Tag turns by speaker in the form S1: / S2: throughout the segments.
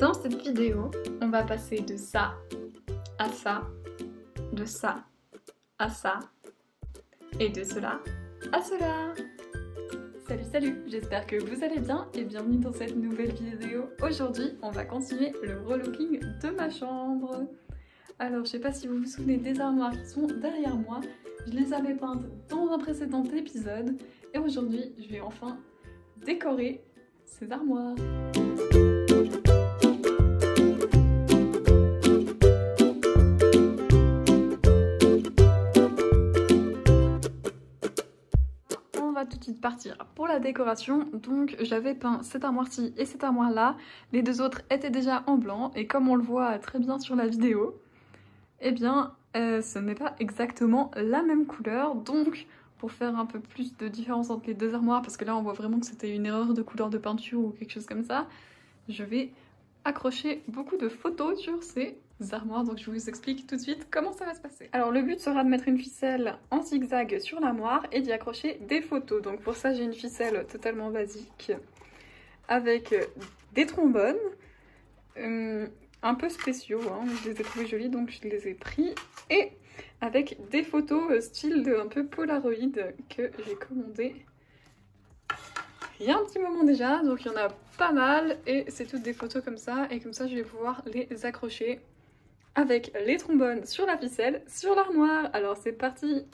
S1: Dans cette vidéo, on va passer de ça à ça, de ça à ça, et de cela à cela. Salut, j'espère que vous allez bien et bienvenue dans cette nouvelle vidéo. Aujourd'hui, on va continuer le relooking de ma chambre. Alors, je sais pas si vous vous souvenez des armoires qui sont derrière moi. Je les avais peintes dans un précédent épisode et aujourd'hui, je vais enfin décorer ces armoires. On va tout de suite partir pour la décoration. Donc j'avais peint cette armoire-ci et cette armoire-là. Les deux autres étaient déjà en blanc et comme on le voit très bien sur la vidéo, eh bien ce n'est pas exactement la même couleur. Donc pour faire un peu plus de différence entre les deux armoires, parce que là on voit vraiment que c'était une erreur de couleur de peinture ou quelque chose comme ça, je vais accrocher beaucoup de photos sur ces armoires, donc je vous explique tout de suite comment ça va se passer. Alors le but sera de mettre une ficelle en zigzag sur l'armoire et d'y accrocher des photos. Donc pour ça j'ai une ficelle totalement basique avec des trombones un peu spéciaux, hein. Je les ai trouvés jolis donc je les ai pris, et avec des photos style un peu Polaroid que j'ai commandé il y a un petit moment déjà, donc il y en a pas mal et c'est toutes des photos comme ça, et comme ça je vais pouvoir les accrocher avec les trombones sur la ficelle sur l'armoire. Alors c'est parti!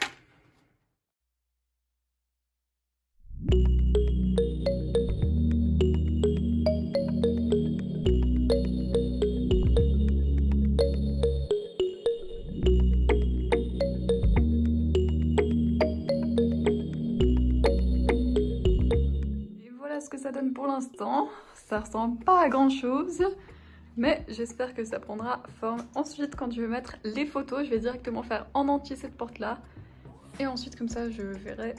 S1: Ce que ça donne pour l'instant, ça ressemble pas à grand chose, mais j'espère que ça prendra forme. Ensuite, quand je vais mettre les photos, je vais directement faire en entier cette porte là, et ensuite comme ça je verrai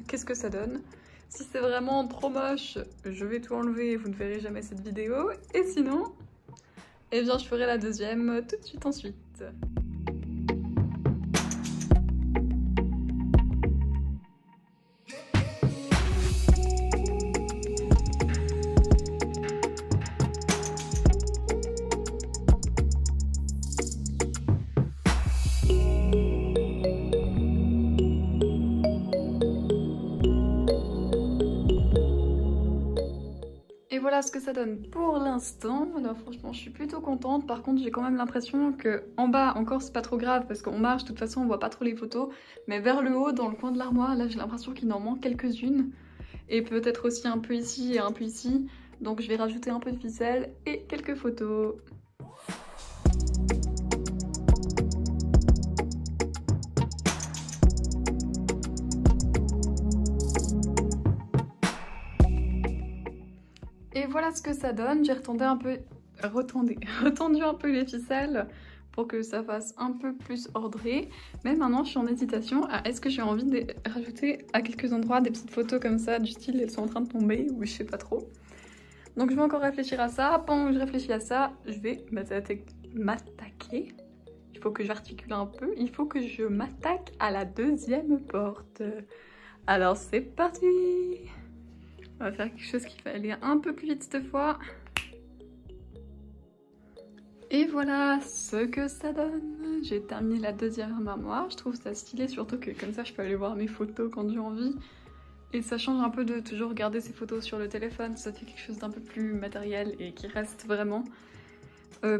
S1: qu'est-ce que ça donne. Si c'est vraiment trop moche, je vais tout enlever et vous ne verrez jamais cette vidéo, et sinon, eh bien je ferai la deuxième tout de suite ensuite. Et voilà ce que ça donne pour l'instant. Alors franchement je suis plutôt contente. Par contre j'ai quand même l'impression que en bas encore c'est pas trop grave parce qu'on marche, de toute façon on voit pas trop les photos. Mais vers le haut, dans le coin de l'armoire, là j'ai l'impression qu'il en manque quelques-unes. Et peut-être aussi un peu ici et un peu ici. Donc je vais rajouter un peu de ficelle et quelques photos. Et voilà ce que ça donne. J'ai retendu un peu les ficelles pour que ça fasse un peu plus ordré. Mais maintenant je suis en hésitation à est-ce que j'ai envie de rajouter à quelques endroits des petites photos comme ça, du style elles sont en train de tomber, ou je sais pas trop. Donc je vais encore réfléchir à ça. Pendant que je réfléchis à ça, je vais m'attaquer. Il faut que j'articule un peu. Il faut que je m'attaque à la deuxième porte. Alors c'est parti! On va faire quelque chose qui va aller un peu plus vite cette fois. Et voilà ce que ça donne. J'ai terminé la deuxième armoire. Je trouve ça stylé, surtout que comme ça je peux aller voir mes photos quand j'ai envie. Et ça change un peu de toujours regarder ses photos sur le téléphone. Ça fait quelque chose d'un peu plus matériel et qui reste vraiment.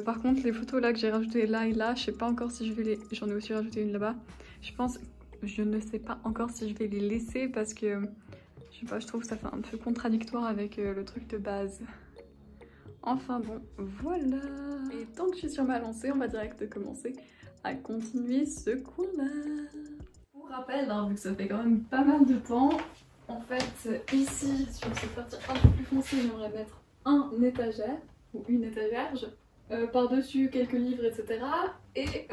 S1: Par contre les photos là que j'ai rajoutées là et là, je sais pas encore si je vais les... J'en ai aussi rajouté une là-bas. Je ne sais pas encore si je vais les laisser parce que... Je sais pas, je trouve que ça fait un peu contradictoire avec le truc de base. Enfin bon, voilà. Et tant que je suis sur ma lancée, on va direct commencer à continuer ce coin-là. Pour rappel, hein, vu que ça fait quand même pas mal de temps, en fait, ici, sur cette partie un peu plus foncée, j'aimerais mettre un étagère, ou une étagère, par-dessus quelques livres, etc. Et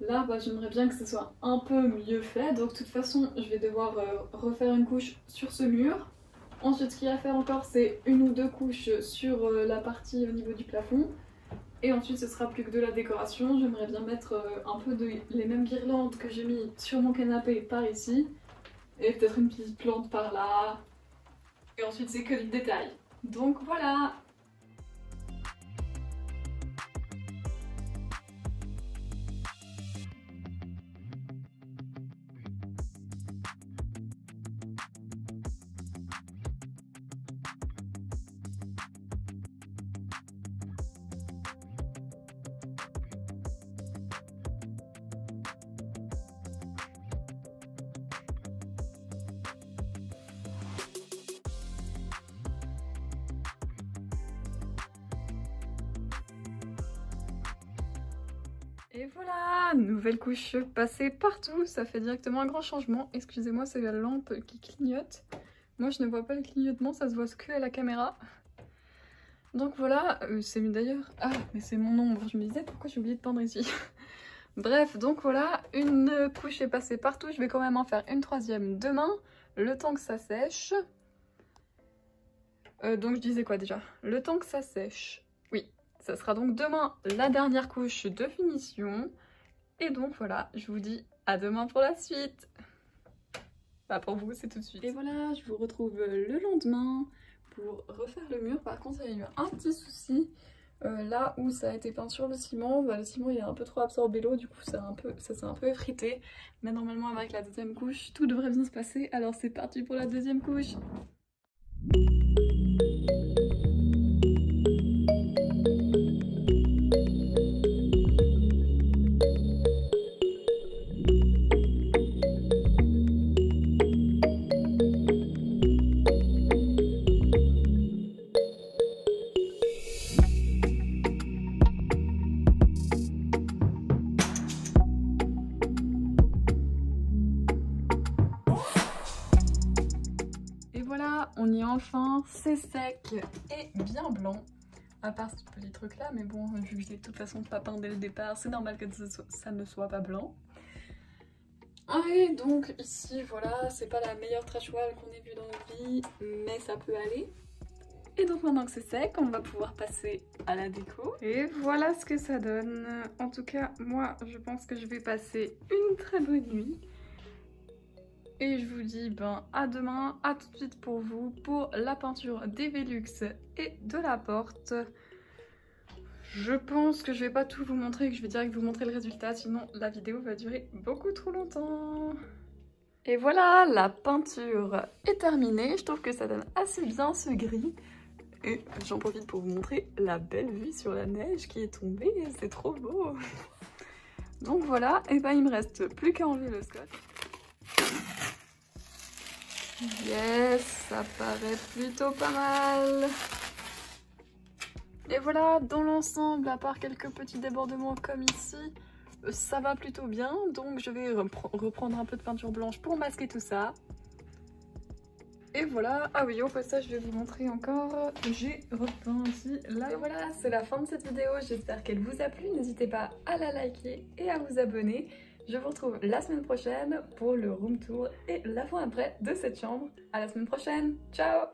S1: là, bah, j'aimerais bien que ce soit un peu mieux fait, donc de toute façon, je vais devoir refaire une couche sur ce mur. Ensuite, ce qu'il y a à faire encore, c'est une ou deux couches sur la partie au niveau du plafond. Et ensuite, ce sera plus que de la décoration. J'aimerais bien mettre un peu les mêmes guirlandes que j'ai mis sur mon canapé par ici. Et peut-être une petite plante par là. Et ensuite, c'est que du détail. Donc voilà! Et voilà, nouvelle couche passée partout, ça fait directement un grand changement. Excusez-moi, c'est la lampe qui clignote. Moi je ne vois pas le clignotement, ça se voit que à la caméra. Donc voilà, c'est d'ailleurs... Ah, mais c'est mon ombre, je me disais pourquoi j'ai oublié de peindre ici. Bref, donc voilà, une couche est passée partout, je vais quand même en faire une troisième demain, le temps que ça sèche. Donc je disais quoi déjà? Le temps que ça sèche, oui, ça sera donc demain la dernière couche de finition. Et donc voilà, je vous dis à demain pour la suite. Bah pour vous, c'est tout de suite. Et voilà, je vous retrouve le lendemain pour refaire le mur. Par contre, il y a eu un petit souci. Là où ça a été peint sur le ciment, bah, le ciment il a un peu trop absorbé l'eau, du coup ça s'est un peu effrité. Mais normalement avec la deuxième couche, tout devrait bien se passer. Alors c'est parti pour la deuxième couche. Voilà, on y est enfin, c'est sec et bien blanc, à part ce petit truc là, mais bon, vu que j'ai de toute façon pas peint dès le départ, c'est normal que ça ne soit pas blanc. Et donc ici, voilà, c'est pas la meilleure trash wall qu'on ait vue dans nos vies, mais ça peut aller. Et donc maintenant que c'est sec, on va pouvoir passer à la déco. Et voilà ce que ça donne. En tout cas, moi, je pense que je vais passer une très bonne nuit. Et je vous dis à demain, à tout de suite pour vous, pour la peinture des Velux et de la porte. Je pense que je vais pas tout vous montrer, que je vais direct vous montrer le résultat, sinon la vidéo va durer beaucoup trop longtemps. Et voilà, la peinture est terminée, je trouve que ça donne assez bien ce gris. Et j'en profite pour vous montrer la belle vue sur la neige qui est tombée, c'est trop beau. Donc voilà, et il me reste plus qu'à enlever le scotch. Yes, ça paraît plutôt pas mal. Et voilà, dans l'ensemble, à part quelques petits débordements comme ici, ça va plutôt bien. Donc je vais reprendre un peu de peinture blanche pour masquer tout ça. Et voilà, ah oui, au passage, je vais vous montrer encore, j'ai repeint ici là. Et voilà, c'est la fin de cette vidéo, j'espère qu'elle vous a plu. N'hésitez pas à la liker et à vous abonner. Je vous retrouve la semaine prochaine pour le room tour et l'avant-après de cette chambre. À la semaine prochaine, ciao!